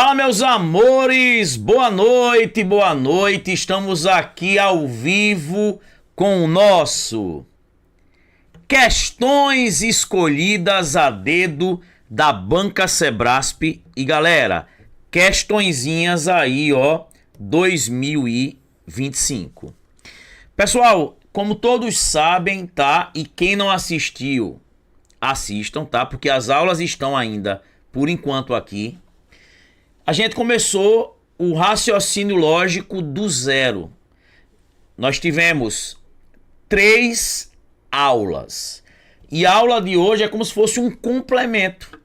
Fala, meus amores, boa noite, boa noite. Estamos aqui ao vivo com o nosso Questões Escolhidas a Dedo da Banca Sebrasp. E galera, questõezinhas aí, ó, 2025. Pessoal, como todos sabem, tá? E quem não assistiu, assistam, tá? Porque as aulas estão ainda, por enquanto, aqui. A gente começou o raciocínio lógico do zero. Nós tivemos 3 aulas. E a aula de hoje é como se fosse um complemento,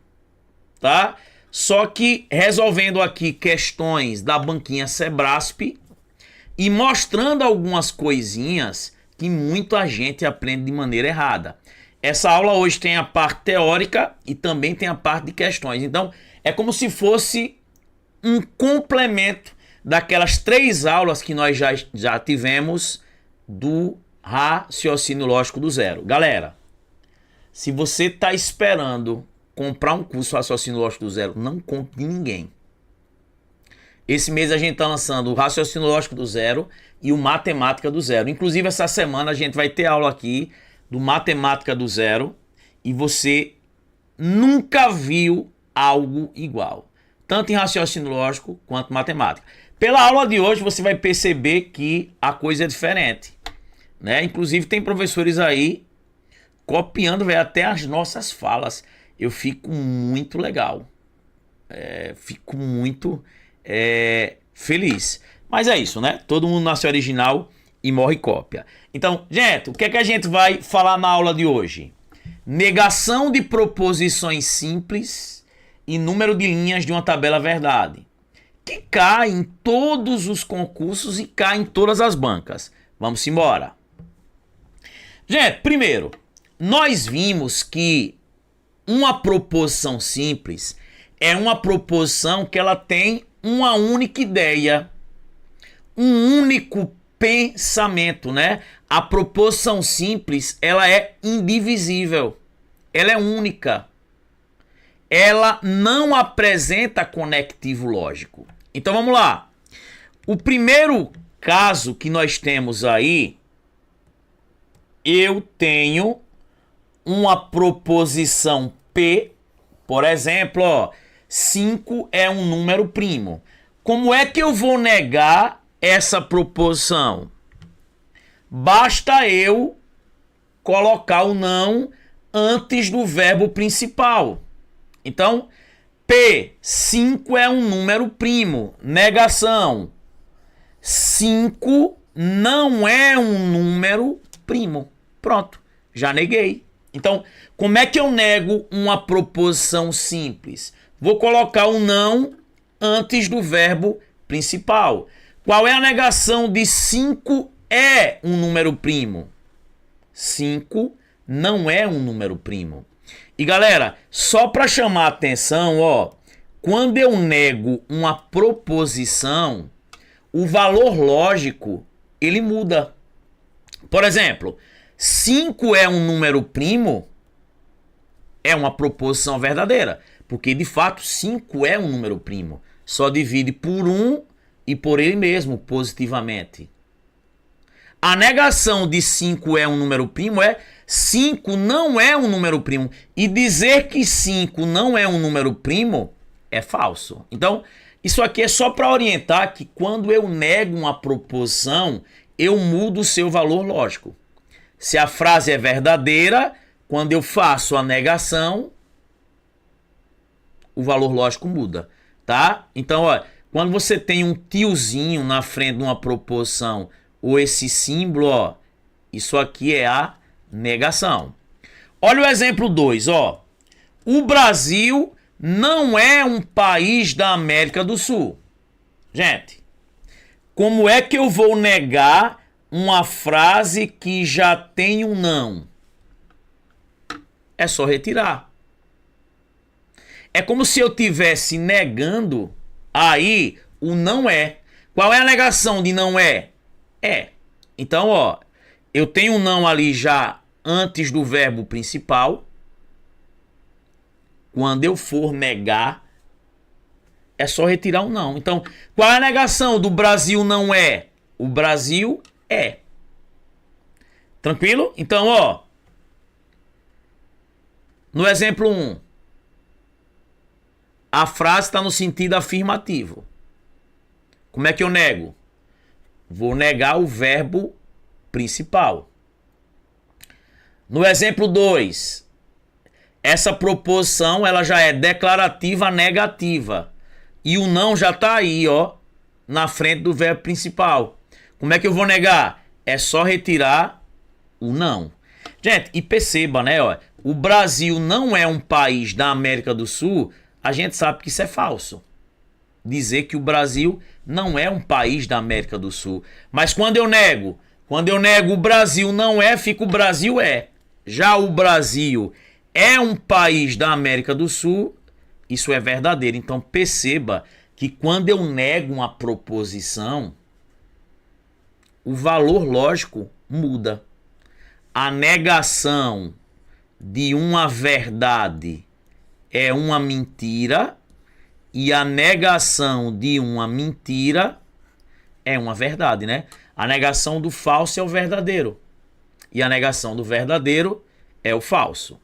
tá? Só que resolvendo aqui questões da banquinha Sebrasp e mostrando algumas coisinhas que muita gente aprende de maneira errada. Essa aula hoje tem a parte teórica e também tem a parte de questões. Então, é como se fosse um complemento daquelas 3 aulas que nós já tivemos do raciocínio lógico do zero. Galera, se você está esperando comprar um curso raciocínio lógico do zero, não compre de ninguém. Esse mês a gente está lançando o raciocínio lógico do zero e o matemática do zero. Inclusive, essa semana a gente vai ter aula aqui do matemática do zero e você nunca viu algo igual, tanto em raciocínio lógico quanto matemática. Pela aula de hoje você vai perceber que a coisa é diferente, né? Inclusive tem professores aí copiando, véio, até as nossas falas. Eu fico muito legal, fico muito feliz. Mas é isso, né? Todo mundo nasce original e morre cópia. Então, gente, o que é que a gente vai falar na aula de hoje? Negação de proposições simples e número de linhas de uma tabela verdade, que cai em todos os concursos e cai em todas as bancas. Vamos embora. Gente, primeiro, nós vimos que uma proposição simples é uma proposição que ela tem uma única ideia, um único pensamento, né? A proposição simples, ela é indivisível, ela é única. Ela não apresenta conectivo lógico. Então vamos lá. O primeiro caso que nós temos aí, eu tenho uma proposição P, por exemplo, ó, 5 é um número primo. Como é que eu vou negar essa proposição? Basta eu colocar o não antes do verbo principal. Então, P, 5 é um número primo. Negação. 5 não é um número primo. Pronto, já neguei. Então, como é que eu nego uma proposição simples? Vou colocar o não antes do verbo principal. Qual é a negação de 5 é um número primo? 5 não é um número primo. E galera, só para chamar a atenção, ó, quando eu nego uma proposição, o valor lógico, ele muda. Por exemplo, 5 é um número primo, é uma proposição verdadeira, porque de fato 5 é um número primo. Só divide por 1 e por ele mesmo, positivamente. A negação de 5 é um número primo é 5 não é um número primo. E dizer que 5 não é um número primo é falso. Então, isso aqui é só para orientar que quando eu nego uma proposição, eu mudo o seu valor lógico. Se a frase é verdadeira, quando eu faço a negação, o valor lógico muda, tá? Então, ó, quando você tem um tiozinho na frente de uma proposição ou esse símbolo, ó, isso aqui é a negação. Olha o exemplo 2, ó. O Brasil não é um país da América do Sul. Gente, como é que eu vou negar uma frase que já tem um não? É só retirar. É como se eu estivesse negando aí o não é. Qual é a negação de não é? É. Então, ó, eu tenho um não ali já antes do verbo principal. Quando eu for negar, é só retirar o não. Então, qual é a negação do Brasil não é? O Brasil é. Tranquilo? Então, ó. No exemplo 1, a frase está no sentido afirmativo. Como é que eu nego? Vou negar o verbo principal. No exemplo 2, essa proposição ela já é declarativa negativa. E o não já está aí, ó, na frente do verbo principal. Como é que eu vou negar? É só retirar o não. Gente, e perceba, né, ó, o Brasil não é um país da América do Sul, a gente sabe que isso é falso. Dizer que o Brasil não é um país da América do Sul. Mas quando eu nego o Brasil não é, fica o Brasil é. Já o Brasil é um país da América do Sul, isso é verdadeiro. Então perceba que quando eu nego uma proposição, o valor lógico muda. A negação de uma verdade é uma mentira e a negação de uma mentira é uma verdade, né? A negação do falso é o verdadeiro e a negação do verdadeiro é o falso.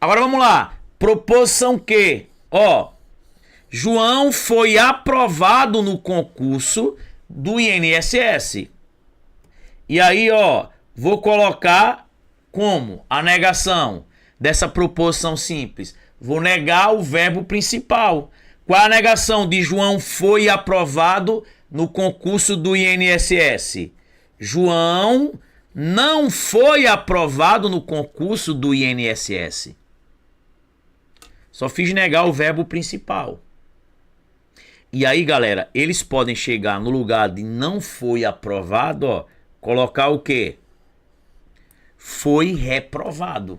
Agora vamos lá. Proposição Q. Ó, João foi aprovado no concurso do INSS. E aí, ó, vou colocar como a negação dessa proposição simples. Vou negar o verbo principal. Qual a negação de João foi aprovado no concurso do INSS? João não foi aprovado no concurso do INSS. Só fiz negar o verbo principal. E aí, galera, eles podem chegar no lugar de não foi aprovado, ó, colocar o quê? Foi reprovado.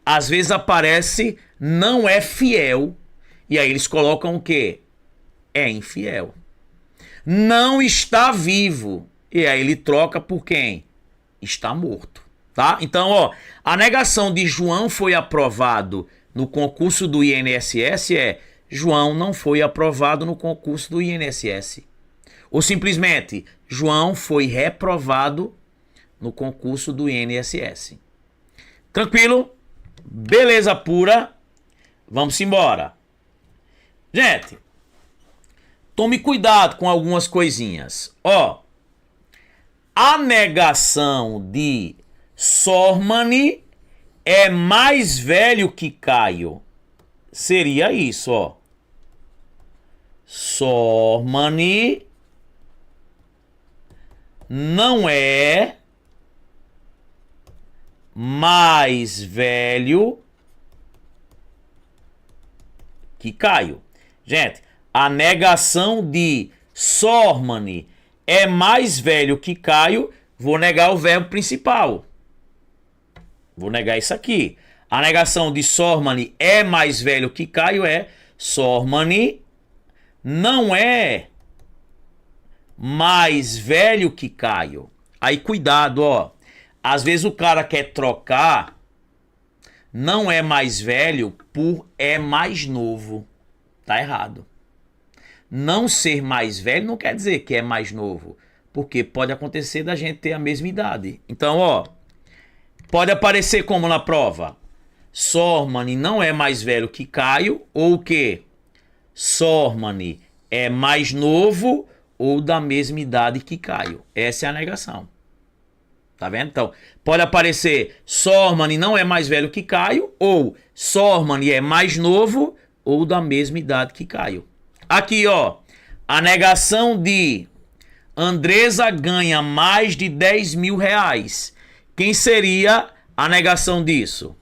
Às vezes aparece não é fiel. E aí eles colocam o quê? É infiel. Não está vivo. E aí ele troca por quem? Está morto. Tá? Então, ó, a negação de João foi aprovado no concurso do INSS é João não foi aprovado no concurso do INSS. Ou simplesmente, João foi reprovado no concurso do INSS. Tranquilo? Beleza pura? Vamos embora. Gente, tome cuidado com algumas coisinhas. Ó, a negação de Sormani é mais velho que Caio. Seria isso, ó. Sormani não é mais velho que Caio. Gente, a negação de Sormani é mais velho que Caio, vou negar o verbo principal. Vou negar isso aqui. A negação de Sormani é mais velho que Caio é Sormani não é mais velho que Caio. Aí cuidado, ó. Às vezes o cara quer trocar não é mais velho por é mais novo. Tá errado. Não ser mais velho não quer dizer que é mais novo. Porque pode acontecer da gente ter a mesma idade. Então, ó. Pode aparecer como na prova. Sormani não é mais velho que Caio. Ou o quê? Sormani é mais novo ou da mesma idade que Caio. Essa é a negação. Tá vendo? Então, pode aparecer Sormani não é mais velho que Caio. Ou Sormani é mais novo ou da mesma idade que Caio. Aqui, ó. A negação de Andresa ganha mais de 10 mil reais. Quem seria a negação disso?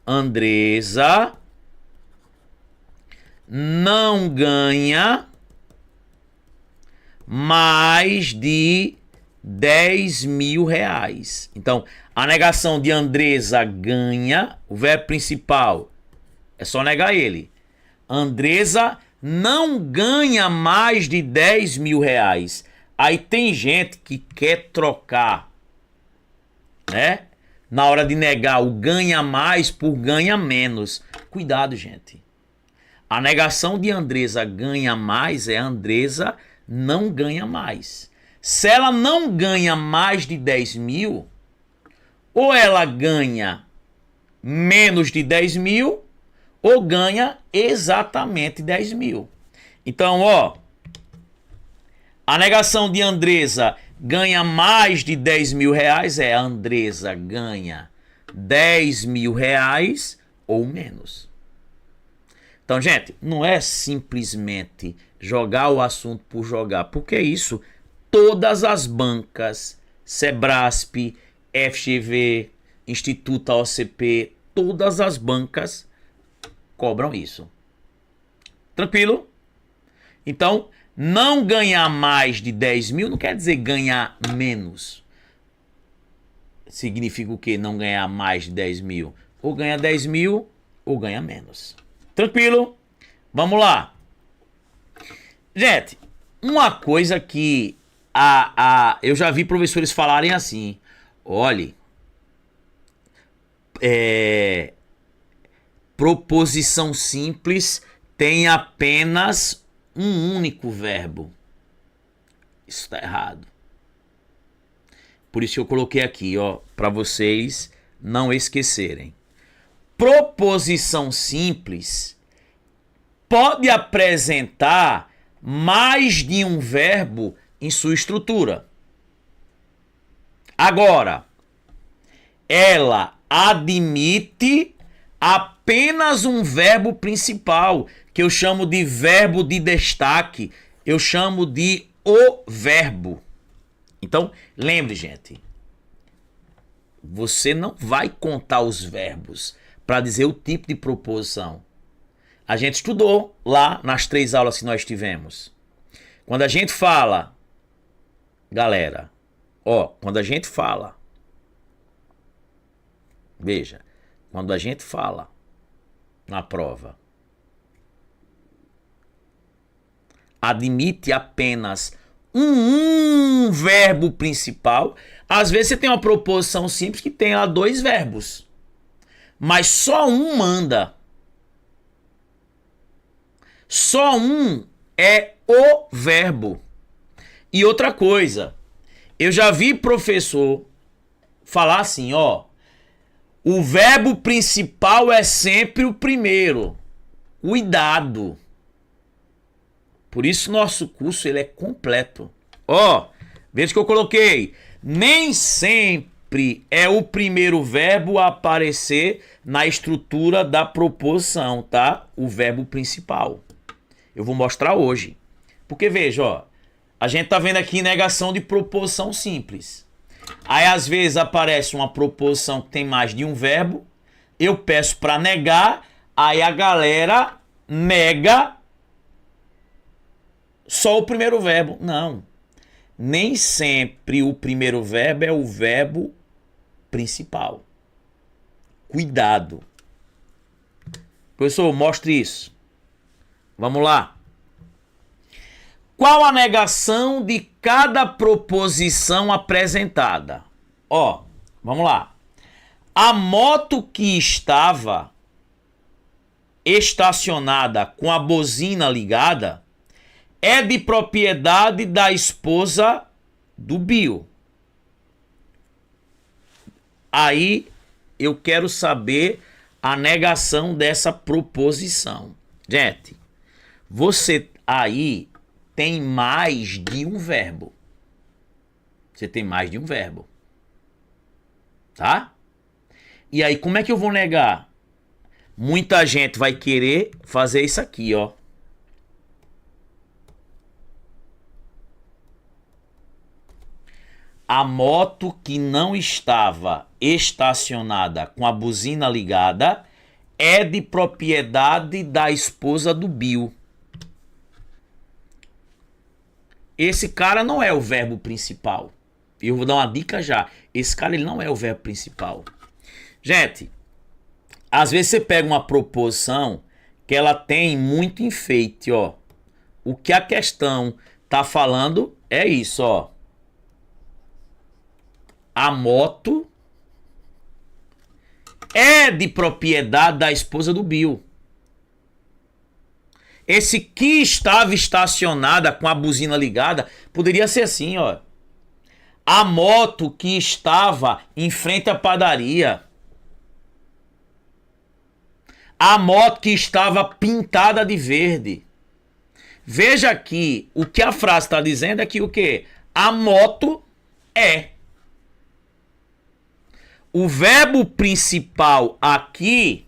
Andresa não ganha mais de 10 mil reais. Então, a negação de Andresa ganha, o verbo principal, é só negar ele. Andresa não ganha mais de 10 mil reais. Aí tem gente que quer trocar, né? Na hora de negar o ganha mais por ganha menos. Cuidado, gente. A negação de Andresa ganha mais é Andresa não ganha mais. Se ela não ganha mais de 10 mil, ou ela ganha menos de 10 mil, ou ganha exatamente 10 mil. Então, ó, a negação de Andresa ganha mais de 10 mil reais é a Andresa ganha 10 mil reais ou menos. Então, gente, não é simplesmente jogar o assunto por jogar, porque isso, todas as bancas, Sebrasp, FGV, Instituto AOCP, todas as bancas cobram isso. Tranquilo? Então, não ganhar mais de 10 mil não quer dizer ganhar menos. Significa o quê? Não ganhar mais de 10 mil. Ou ganha 10 mil ou ganha menos. Tranquilo? Vamos lá. Gente, uma coisa que eu já vi professores falarem assim. Olhe, proposição simples tem apenas um único verbo. Isso está errado. Por isso eu coloquei aqui, ó, para vocês não esquecerem. Proposição simples pode apresentar mais de um verbo em sua estrutura. Agora, ela admite apenas um verbo principal, que eu chamo de verbo de destaque, eu chamo de o verbo. Então, lembre, gente, você não vai contar os verbos para dizer o tipo de proposição. A gente estudou lá nas 3 aulas que nós tivemos. Quando a gente fala, galera, ó, quando a gente fala, veja, quando a gente fala na prova, admite apenas um verbo principal. Às vezes você tem uma proposição simples que tem lá 2 verbos, mas só um manda. Só um é o verbo. E outra coisa, eu já vi professor falar assim, ó, o verbo principal é sempre o primeiro. Cuidado. Por isso nosso curso ele é completo. Ó, veja que eu coloquei. Nem sempre é o primeiro verbo a aparecer na estrutura da proposição, tá? O verbo principal. Eu vou mostrar hoje. Porque veja, ó, a gente tá vendo aqui negação de proposição simples. Aí às vezes aparece uma proposição que tem mais de um verbo. Eu peço para negar, aí a galera nega só o primeiro verbo. Não. Nem sempre o primeiro verbo é o verbo principal. Cuidado. Professor, mostre isso. Vamos lá. Qual a negação de cada proposição apresentada? Ó, vamos lá. A moto que estava estacionada com a buzina ligada é de propriedade da esposa do Bill. Aí eu quero saber a negação dessa proposição. Gente, você aí tem mais de um verbo. Você tem mais de um verbo. Tá? E aí, como é que eu vou negar? Muita gente vai querer fazer isso aqui, ó. A moto que não estava estacionada com a buzina ligada é de propriedade da esposa do Bill. Esse cara não é o verbo principal. Eu vou dar uma dica já. Esse cara ele não é o verbo principal. Gente, às vezes você pega uma proposição que ela tem muito enfeite, ó. O que a questão tá falando é isso, ó. A moto é de propriedade da esposa do Bill. Esse que estava estacionada com a buzina ligada, poderia ser assim, ó. A moto que estava em frente à padaria. A moto que estava pintada de verde. Veja aqui, o que a frase está dizendo é que o quê? A moto é. O verbo principal aqui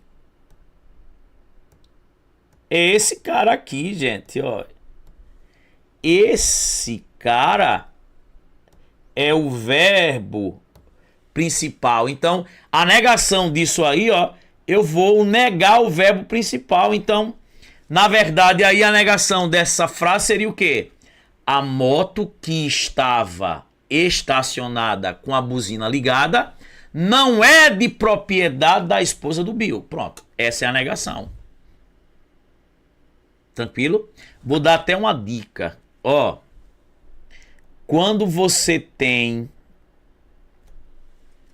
é esse cara aqui, gente, ó. Esse cara é o verbo principal. Então, a negação disso aí, ó, eu vou negar o verbo principal. Então, na verdade, aí a negação dessa frase seria o quê? A moto que estava estacionada com a buzina ligada não é de propriedade da esposa do Bill. Pronto, essa é a negação. Tranquilo? Vou dar até uma dica. Ó, quando você tem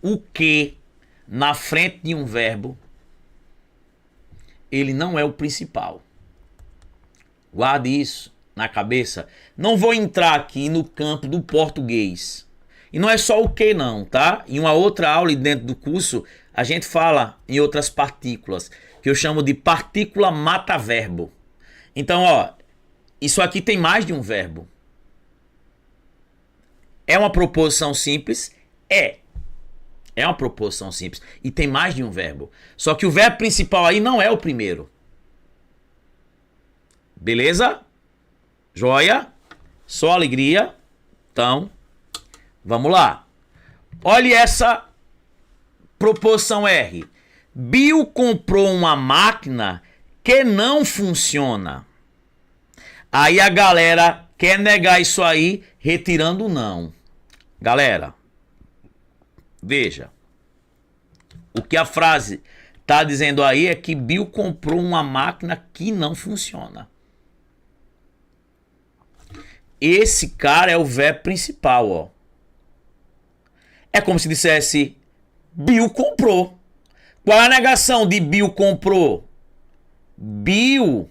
o que na frente de um verbo, ele não é o principal. Guarde isso na cabeça. Não vou entrar aqui no campo do português. E não é só o que não, tá? Em uma outra aula dentro do curso, a gente fala em outras partículas, que eu chamo de partícula mata-verbo. Então, ó, isso aqui tem mais de um verbo. É uma proposição simples? É. É uma proposição simples. E tem mais de um verbo. Só que o verbo principal aí não é o primeiro. Beleza? Joia? Só alegria? Então, vamos lá. Olha essa proposição R. Bill comprou uma máquina que não funciona. Aí a galera quer negar isso aí, retirando o não. Galera, veja. O que a frase está dizendo aí é que Bill comprou uma máquina que não funciona. Esse cara é o verbo principal, ó. É como se dissesse Bill comprou. Qual é a negação de Bill comprou? Bill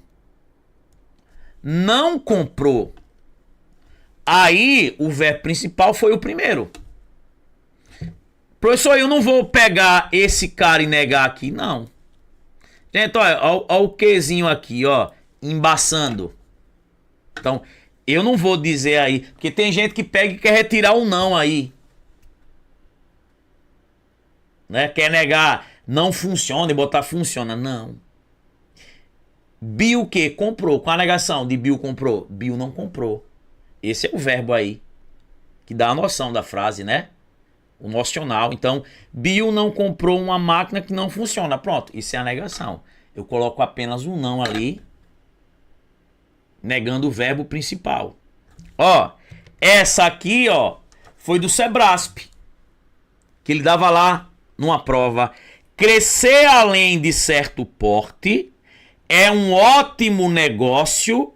não comprou. Aí o verbo principal foi o primeiro. Professor, eu não vou pegar esse cara e negar aqui, não. Gente, olha o quezinho aqui, ó, embaçando. Então, eu não vou dizer aí, porque tem gente que pega e quer retirar o não aí. Né? Quer negar, não funciona e botar funciona. Não. Bill que comprou, com a negação de Bill comprou. Bill não comprou. Esse é o verbo aí, que dá a noção da frase, né? O nocional. Então, Bill não comprou uma máquina que não funciona. Pronto, isso é a negação. Eu coloco apenas um não ali, negando o verbo principal. Ó, essa aqui, ó, foi do Sebrasp, que ele dava lá numa prova. Crescer além de certo porte é um ótimo negócio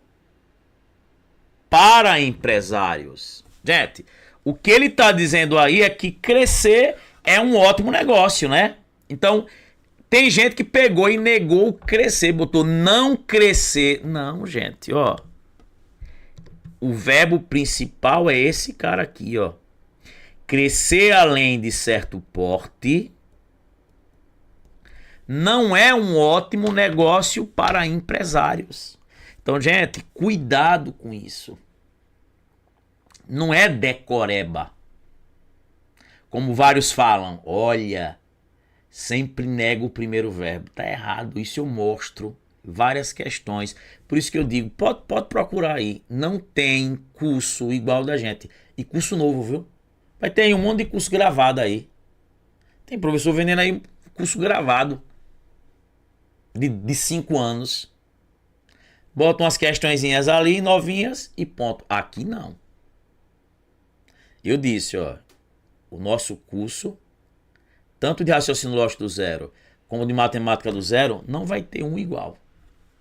para empresários. Gente, o que ele está dizendo aí é que crescer é um ótimo negócio, né? Então, tem gente que pegou e negou o crescer, botou não crescer. Não, gente, ó. O verbo principal é esse cara aqui, ó. Crescer além de certo porte não é um ótimo negócio para empresários. Então, gente, cuidado com isso. Não é decoreba. Como vários falam, olha, sempre nego o primeiro verbo. Tá errado, isso eu mostro várias questões. Por isso que eu digo, pode procurar aí. Não tem curso igual da gente. E curso novo, viu? Vai ter um monte de curso gravado aí. Tem professor vendendo aí curso gravado de 5 anos. Bota umas questõezinhas ali, novinhas e ponto. Aqui não. Eu disse, ó, o nosso curso, tanto de raciocínio lógico do zero, como de matemática do zero, não vai ter um igual.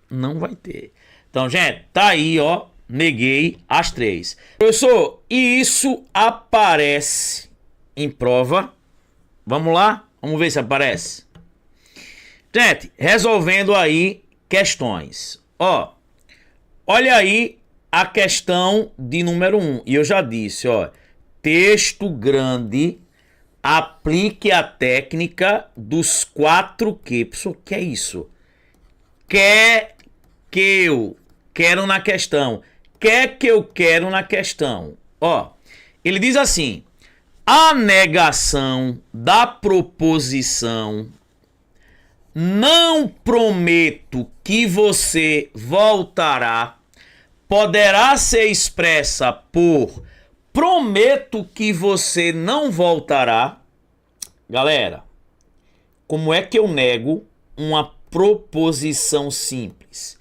Não vai ter. Então, gente, tá aí, ó, neguei as 3. Professor, e isso aparece em prova? Vamos lá? Vamos ver se aparece. Gente, resolvendo aí questões. Ó, olha aí a questão de número 1. E eu já disse, ó, texto grande, aplique a técnica dos 4 Q. Pessoal, que é isso? Quer que eu quero na questão. Quer que eu quero na questão. Ó, ele diz assim: a negação da proposição não prometo que você voltará poderá ser expressa por prometo que você não voltará. Galera, como é que eu nego uma proposição simples?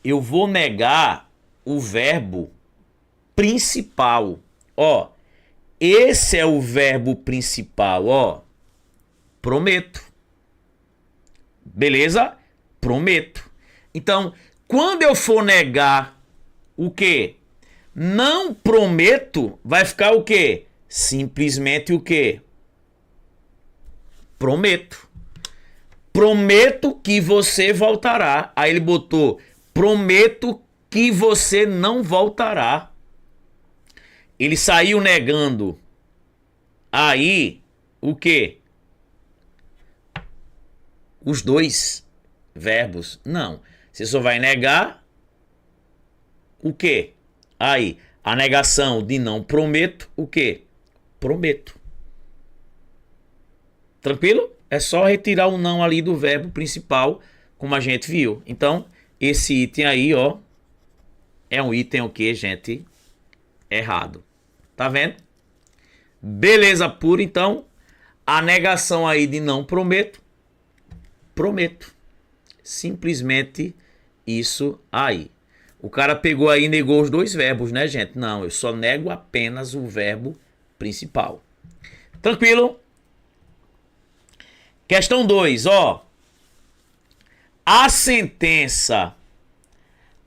Eu vou negar o verbo principal. Ó, esse é o verbo principal, ó. Prometo. Beleza? Prometo. Então, quando eu for negar o quê? Não prometo, vai ficar o quê? Simplesmente o quê? Prometo. Prometo que você voltará. Aí ele botou, prometo que você não voltará. Ele saiu negando aí o quê? Os 2 verbos. Não. Você só vai negar o quê? Aí, a negação de não prometo, o quê? Prometo. Tranquilo? É só retirar o não ali do verbo principal, como a gente viu. Então, esse item aí, ó, é um item o quê, gente? Errado. Tá vendo? Beleza pura, então. A negação aí de não prometo. Prometo. Simplesmente isso aí. O cara pegou aí e negou os 2 verbos, né, gente? Não, eu só nego apenas o verbo principal. Tranquilo? Questão 2, ó. A sentença: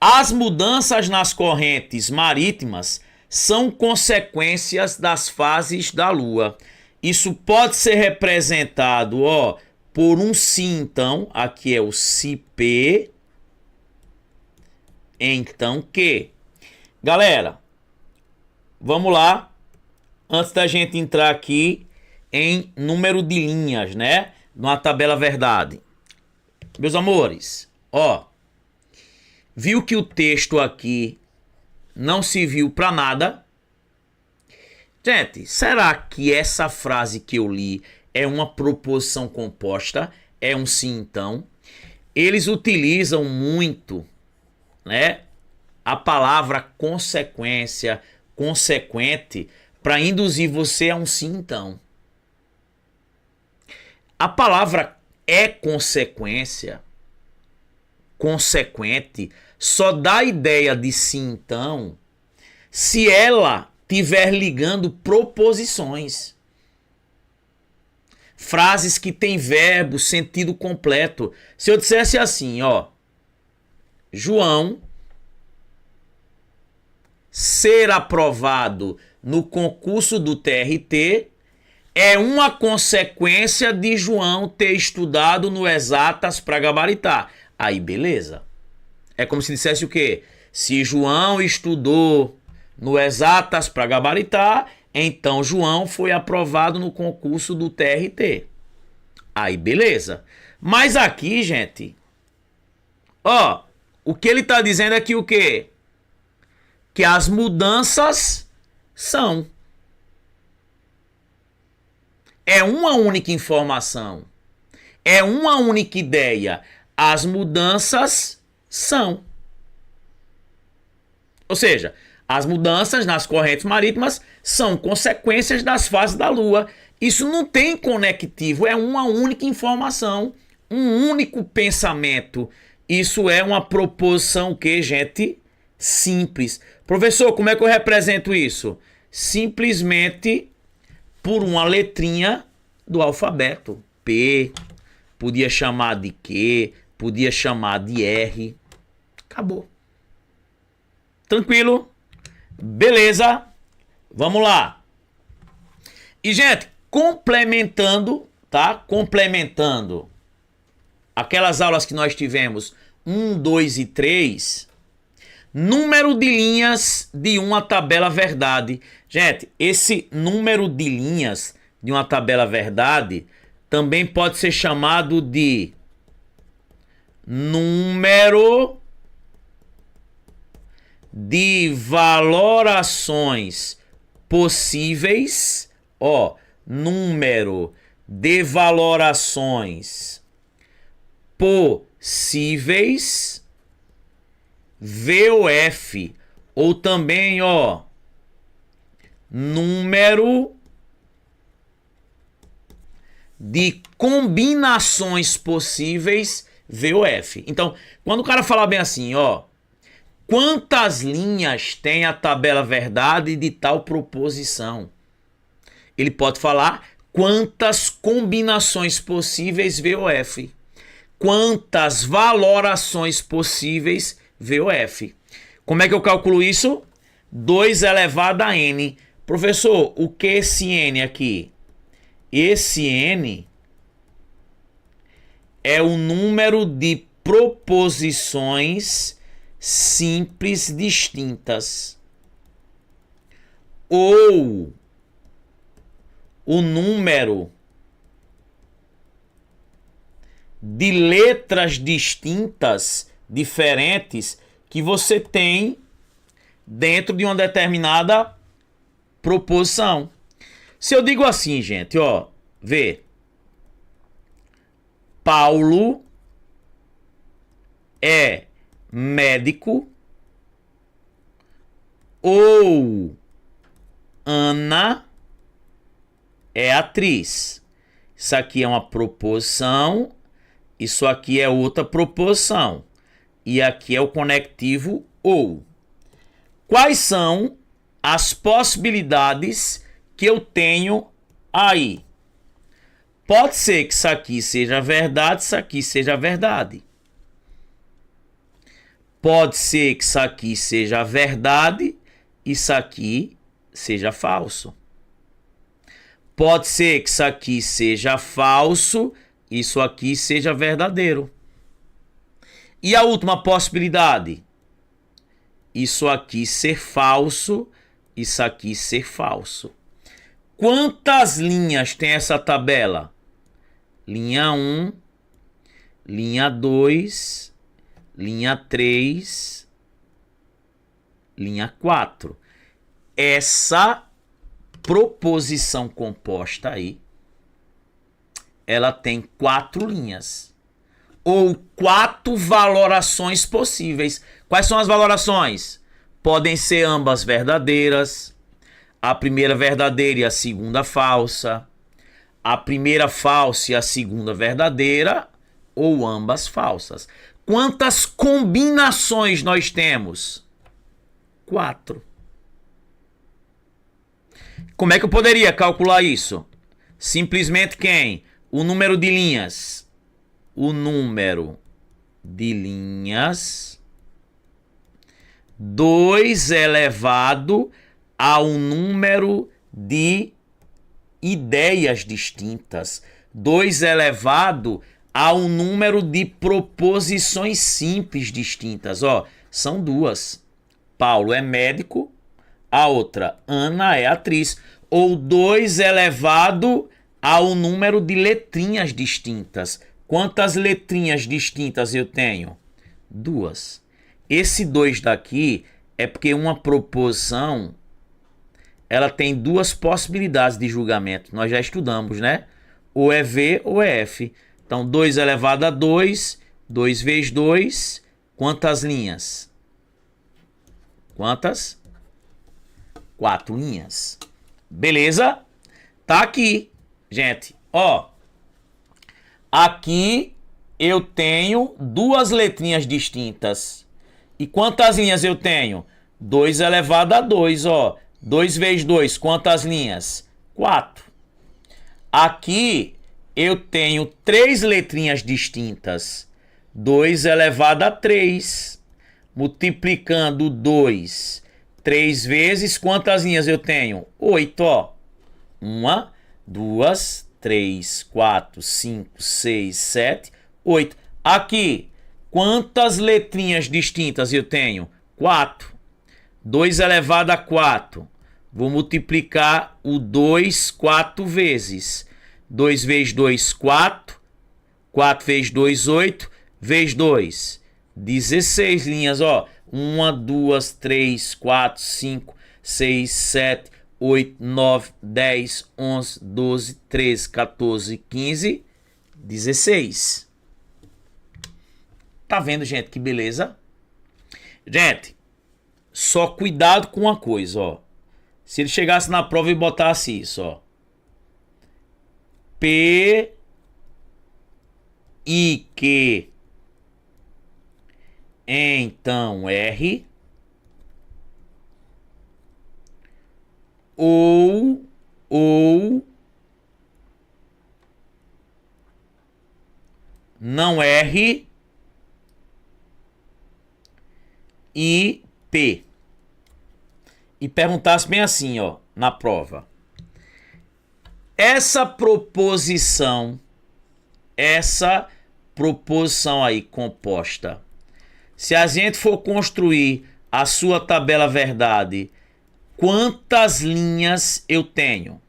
as mudanças nas correntes marítimas são consequências das fases da Lua. Isso pode ser representado, ó, por um se então, aqui é o se P, então que. Galera, vamos lá, antes da gente entrar aqui em número de linhas, né, numa tabela verdade. Meus amores, ó, viu que o texto aqui não serviu para nada? Gente, será que essa frase que eu li é uma proposição composta? É um sim, então? Eles utilizam muito, né, a palavra consequência, consequente, para induzir você a um sim, então. A palavra é consequência, consequente, só dá ideia de sim, então, se ela tiver ligando proposições. Frases que têm verbo, sentido completo. Se eu dissesse assim, ó, João ser aprovado no concurso do TRT é uma consequência de João ter estudado no Exatas para gabaritar. Aí, beleza. É como se dissesse o quê? Se João estudou no Exatas para gabaritar, então João foi aprovado no concurso do TRT. Aí, beleza. Mas aqui, gente, ó, o que ele está dizendo aqui o quê? Que as mudanças são. É uma única informação. É uma única ideia. As mudanças são. Ou seja, as mudanças nas correntes marítimas são consequências das fases da Lua. Isso não tem conectivo, é uma única informação, um único pensamento. Isso é uma proposição que, gente, simples. Professor, como é que eu represento isso? Simplesmente por uma letrinha do alfabeto. P, podia chamar de Q, podia chamar de R. Acabou. Tranquilo? Beleza? Vamos lá. E, gente, complementando, tá? Complementando aquelas aulas que nós tivemos 1, 2 e 3, número de linhas de uma tabela verdade. Gente, esse número de linhas de uma tabela verdade também pode ser chamado de número de valorações possíveis, ó, número de valorações possíveis, VOF, ou também, ó, número de combinações possíveis, VOF. Então, quando o cara fala bem assim, ó, quantas linhas tem a tabela verdade de tal proposição? Ele pode falar quantas combinações possíveis, VOF. Quantas valorações possíveis, VOF. Como é que eu calculo isso? 2 elevado a n. Professor, o que é esse n aqui? Esse n é o número de proposições simples distintas, ou o número de letras distintas, diferentes, que você tem dentro de uma determinada proposição. Se eu digo assim, gente, ó, vê, Paulo é médico, ou Ana é atriz. Isso aqui é uma proposição, isso aqui é outra proposição. E aqui é o conectivo ou. Quais são as possibilidades que eu tenho aí? Pode ser que isso aqui seja verdade, isso aqui seja verdade. Pode ser que isso aqui seja verdade, isso aqui seja falso. Pode ser que isso aqui seja falso, isso aqui seja verdadeiro. E a última possibilidade? Isso aqui ser falso, isso aqui ser falso. Quantas linhas tem essa tabela? Linha 1, linha 2, linha 3, linha 4. Essa proposição composta aí, ela tem 4 linhas. Ou 4 valorações possíveis. Quais são as valorações? Podem ser ambas verdadeiras. A primeira verdadeira e a segunda falsa. A primeira falsa e a segunda verdadeira. Ou ambas falsas. Quantas combinações nós temos? 4. Como é que eu poderia calcular isso? Simplesmente quem? O número de linhas. O número de linhas 2 elevado ao número de ideias distintas. 2 elevado ao número de proposições simples distintas. Ó, são 2. Paulo é médico, a outra, Ana, é atriz. Ou 2 elevado ao número de letrinhas distintas. Quantas letrinhas distintas eu tenho? 2. Esse 2 daqui é porque uma proposição, ela tem 2 possibilidades de julgamento. Nós já estudamos, né? Ou é V ou é F. Então, 2 elevado a 2, 2 vezes 2, quantas linhas? Quantas? 4 linhas. Beleza? Tá aqui, gente. Ó, aqui eu tenho 2 letrinhas distintas. E quantas linhas eu tenho? 2 elevado a 2, ó. 2 vezes 2, quantas linhas? 4. Aqui eu tenho 3 letrinhas distintas. 2 elevado a 3. Multiplicando 2 3 vezes, quantas linhas eu tenho? 8, ó. 1, 2, 3, 4, 5, 6, 7, 8. Aqui, quantas letrinhas distintas eu tenho? 4. 2 elevado a 4. Vou multiplicar o 2 4 vezes. 2 vezes 2, 4. 4 vezes 2, 8. Vezes 2, 16 linhas, ó. 1, 2, 3, 4, 5, 6, 7, 8, 9, 10, 11, 12, 13, 14, 15, 16. Tá vendo, gente, que beleza? Gente, só cuidado com uma coisa, ó. Se ele chegasse na prova e botasse isso, ó. P I Q então R ou não R e P. E perguntasse bem assim, ó, na prova. Essa proposição aí composta, se a gente for construir a sua tabela verdade, quantas linhas eu tenho?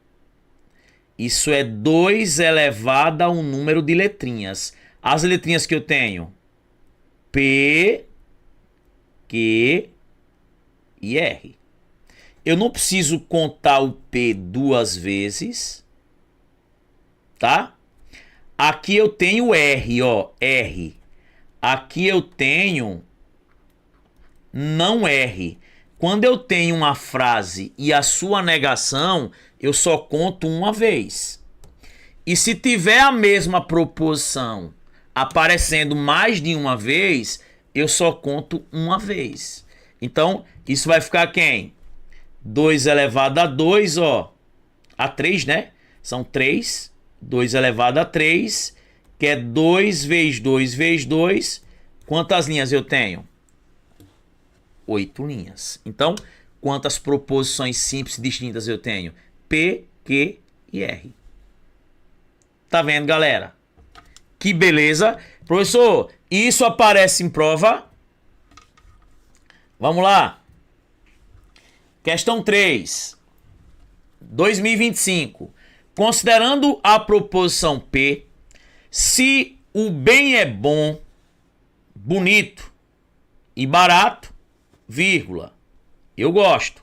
Isso é 2 elevado a um número de letrinhas. As letrinhas que eu tenho: P, Q e R. Eu não preciso contar o P 2 vezes, tá? Aqui eu tenho R, ó, R. Aqui eu tenho não R. Quando eu tenho uma frase e a sua negação, eu só conto uma vez. E se tiver a mesma proposição aparecendo mais de uma vez, eu só conto uma vez. Então, isso vai ficar quem? 2 elevado a 2, ó. A 3, né? São 3. 2 elevado a 3, que é 2 vezes 2 vezes 2. Quantas linhas eu tenho? 8 linhas. Então, quantas proposições simples distintas eu tenho? P, Q e R. Tá vendo, galera? Que beleza. Professor, isso aparece em prova? Vamos lá. Questão 3. 2025. Considerando a proposição P, se o bem é bom, bonito e barato, vírgula, eu gosto.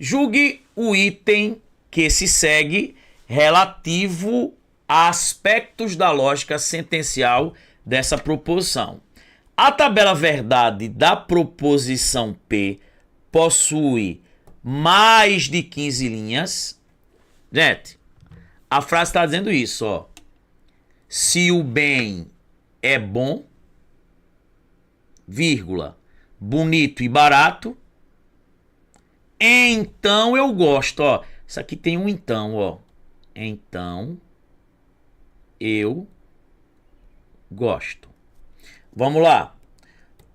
Julgue o item que se segue relativo a aspectos da lógica sentencial dessa proposição. A tabela verdade da proposição P possui mais de 15 linhas. Gente, a frase está dizendo isso, ó. Se o bem é bom, vírgula, bonito e barato, então eu gosto, ó. Isso aqui tem um então, ó. Então eu gosto. Vamos lá.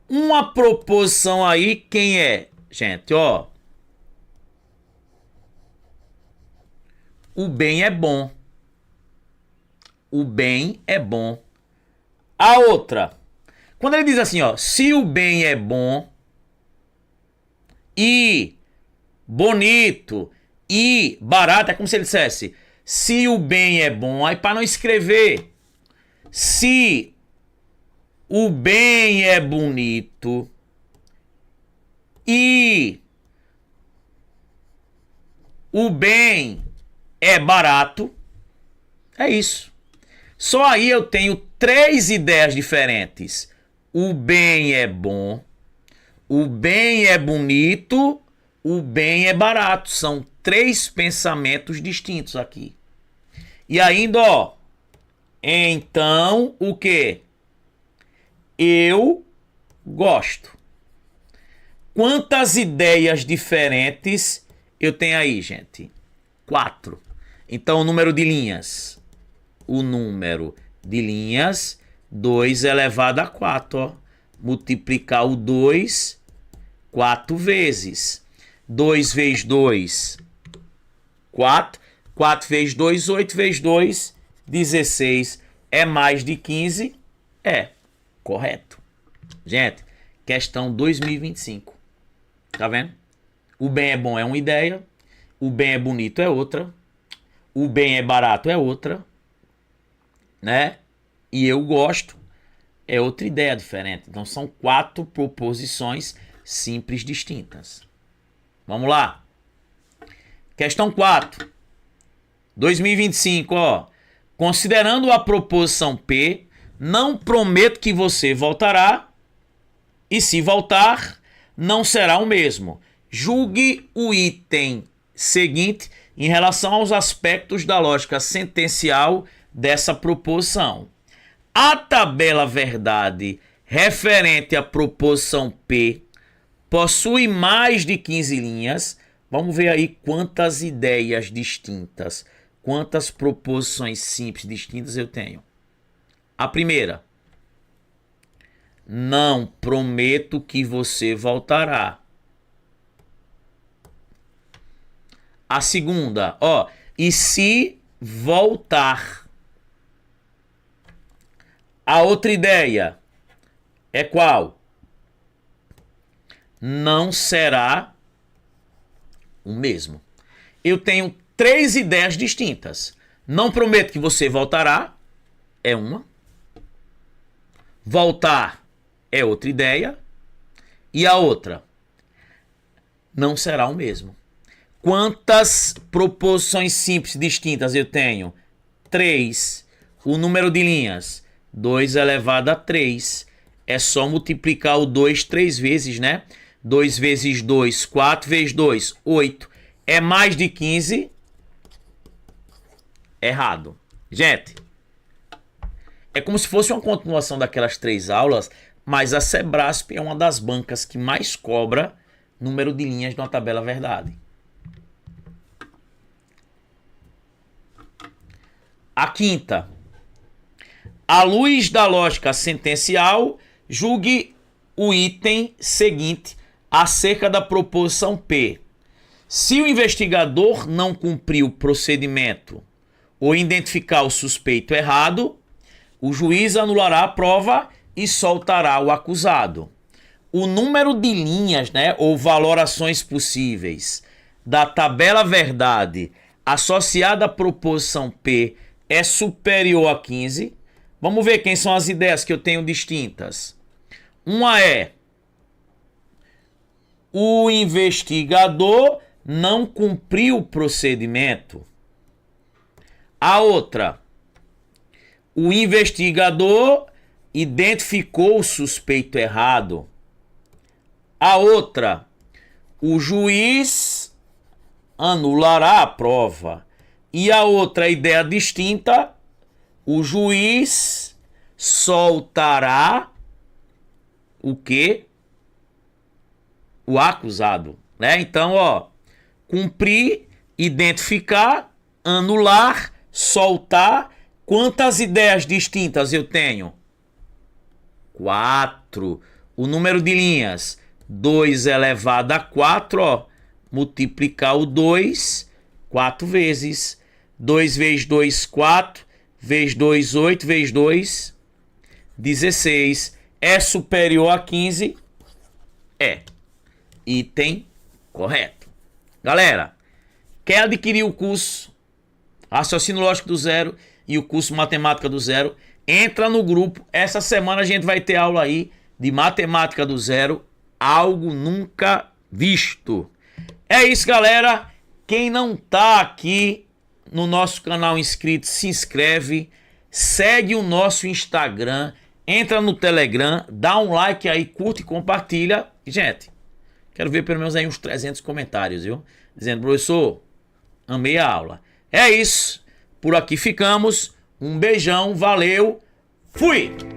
Uma proposição aí, quem é? Gente, ó. O bem é bom. O bem é bom. A outra. Quando ele diz assim, ó. Se o bem é bom e bonito e barato, é como se ele dissesse: se o bem é bom. Aí para não escrever se o bem é bonito e o bem é barato, é isso. Só aí eu tenho 3 ideias diferentes. O bem é bom, o bem é bonito, o bem é barato. São 3 pensamentos distintos aqui. E ainda, ó. Então, o que? Eu gosto. Quantas ideias diferentes eu tenho aí, gente? 4. Então, o número de linhas. O número de linhas, 2 elevado a 4, ó. Multiplicar o 2, 4 vezes. 2 vezes 2, 4. 4 vezes 2, 8 vezes 2, 16. É mais de 15? É. correto. Gente, questão 2025. Tá vendo? O bem é bom é uma ideia, o bem é bonito é outra, o bem é barato é outra, né? E eu gosto é outra ideia diferente. Então são 4 proposições simples distintas. Vamos lá. Questão 4. 2025, ó. Considerando a proposição P, não prometo que você voltará, e se voltar, não será o mesmo. Julgue o item seguinte em relação aos aspectos da lógica sentencial dessa proposição. A tabela verdade referente à proposição P possui mais de 15 linhas. Vamos ver aí quantas ideias distintas, quantas proposições simples distintas eu tenho. A primeira: não prometo que você voltará. A segunda, ó, e se voltar. A outra ideia é qual? Não será o mesmo. Eu tenho 3 ideias distintas. Não prometo que você voltará, é uma. Voltar é outra ideia. E a outra, não será o mesmo. Quantas proposições simples distintas eu tenho? 3. O número de linhas, 2 elevado a 3. É só multiplicar o 2 3 vezes, né? 2 vezes 2, 4 vezes 2, 8. É mais de 15? Errado. Gente, é como se fosse uma continuação daquelas 3 aulas, mas a Sebrasp é uma das bancas que mais cobra número de linhas numa tabela verdade. A quinta: à luz da lógica sentencial, julgue o item seguinte acerca da proposição P. Se o investigador não cumprir o procedimento ou identificar o suspeito errado, o juiz anulará a prova e soltará o acusado. O número de linhas, né, ou valorações possíveis da tabela verdade associada à proposição P é superior a 15. Vamos ver quem são as ideias que eu tenho distintas. Uma é: o investigador não cumpriu o procedimento. A outra: o investigador identificou o suspeito errado. A outra: o juiz anulará a prova. E a outra ideia distinta: o juiz soltará o quê? O acusado, né? Então, ó, cumprir, identificar, anular, soltar. Quantas ideias distintas eu tenho? 4. O número de linhas, 2 elevado a 4, ó, multiplicar o 2 4 vezes. 2 vezes 2, 4. Vezes 2, 8. Vezes 2, 16. É superior a 15? É. Item correto. Galera, quer adquirir o curso Raciocínio Lógico do Zero e o curso Matemática do Zero? Entra no grupo. Essa semana a gente vai ter aula aí de Matemática do Zero. Algo nunca visto. É isso, galera. Quem não tá aqui no nosso canal inscrito, se inscreve, segue o nosso Instagram, entra no Telegram, dá um like aí, curte e compartilha. Gente, quero ver pelo menos aí uns 300 comentários, viu? Dizendo: professor, amei a aula. É isso, por aqui ficamos. Um beijão, valeu, fui!